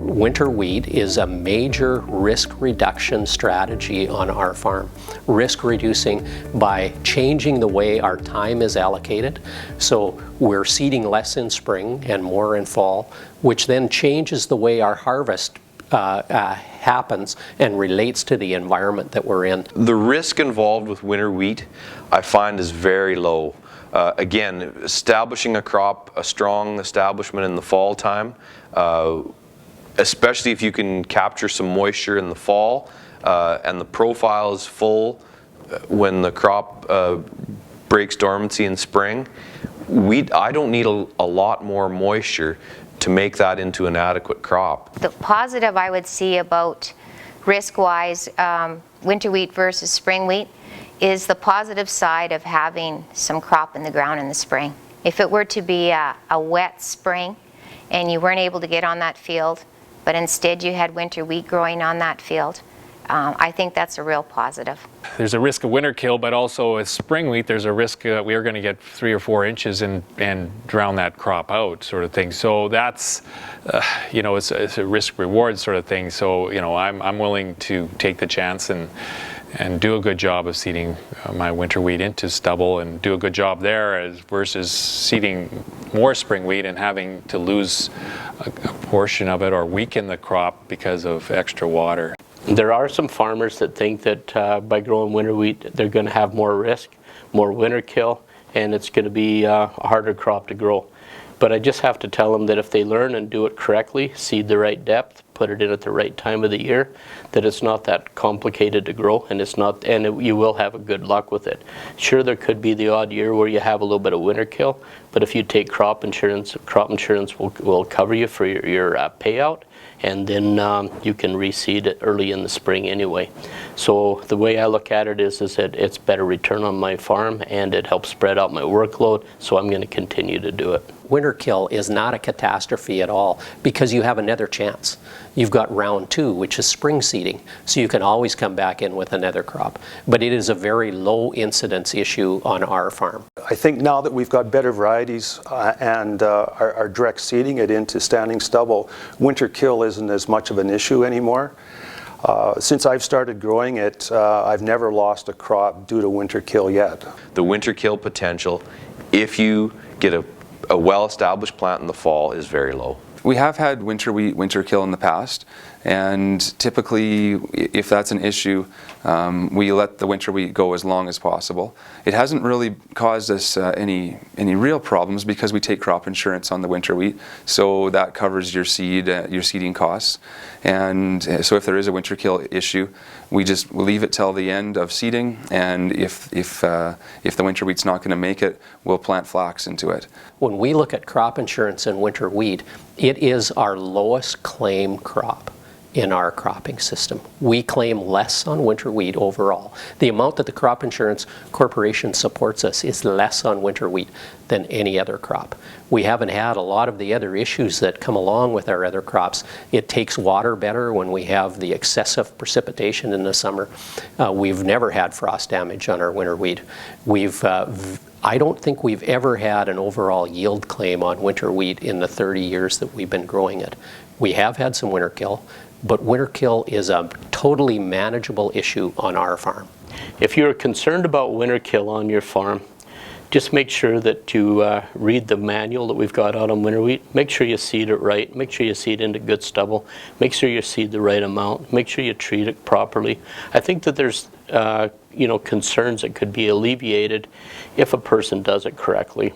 winter wheat is a major risk reduction strategy on our farm. Risk reducing by changing the way our time is allocated. So we're seeding less in spring and more in fall, which then changes the way our harvest happens and relates to the environment that we're in. The risk involved with winter wheat, I find, is very low. Again, establishing a crop, a strong establishment in the fall time, especially if you can capture some moisture in the fall and the profile is full when the crop breaks dormancy in spring, I don't need a lot more moisture to make that into an adequate crop. The positive I would see about risk-wise winter wheat versus spring wheat is the positive side of having some crop in the ground in the spring. If it were to be a wet spring and you weren't able to get on that field, but instead you had winter wheat growing on that field, I think that's a real positive. There's a risk of winter kill, but also with spring wheat, there's a risk that we are going to get 3 or 4 inches and drown that crop out, sort of thing. So that's, you know, it's a risk reward sort of thing. So, you know, I'm willing to take the chance and do a good job of seeding my winter wheat into stubble and do a good job there versus seeding more spring wheat and having to lose a portion of it or weaken the crop because of extra water. There are some farmers that think that by growing winter wheat they're going to have more risk, more winter kill, and it's going to be a harder crop to grow. But I just have to tell them that if they learn and do it correctly, seed the right depth, put it in at the right time of the year, that it's not that complicated to grow, and you will have a good luck with it. Sure, there could be the odd year where you have a little bit of winter kill, but if you take crop insurance will cover you for your payout, and then you can reseed it early in the spring anyway. So the way I look at it is that it's better return on my farm and it helps spread out my workload, so I'm going to continue to do it. Winter kill is not a catastrophe at all because you have another chance. You've got round 2, which is spring seeding, so you can always come back in with another crop. But it is a very low incidence issue on our farm. I think now that we've got better varieties and are direct seeding it into standing stubble, winter kill isn't as much of an issue anymore. Since I've started growing it, I've never lost a crop due to winter kill yet. The winter kill potential, if you get a well-established plant in the fall, is very low. We have had winter wheat, winter kill in the past, and typically if that's an issue, we let the winter wheat go as long as possible. It hasn't really caused us any real problems because we take crop insurance on the winter wheat, so that covers your seeding costs. And so if there is a winter kill issue, we just leave it till the end of seeding, and if the winter wheat's not going to make it, we'll plant flax into it. When we look at crop insurance and winter wheat, it is our lowest claim crop in our cropping system. We claim less on winter wheat overall. The amount that the Crop Insurance Corporation supports us is less on winter wheat than any other crop. We haven't had a lot of the other issues that come along with our other crops. It takes water better when we have the excessive precipitation in the summer. We've never had frost damage on our winter wheat. I don't think we've ever had an overall yield claim on winter wheat in the 30 years that we've been growing it. We have had some winter kill, but winter kill is a totally manageable issue on our farm. If you're concerned about winter kill on your farm, just make sure that you read the manual that we've got out on winter wheat. Make sure you seed it right. Make sure you seed into good stubble. Make sure you seed the right amount. Make sure you treat it properly. I think that there's concerns that could be alleviated if a person does it correctly.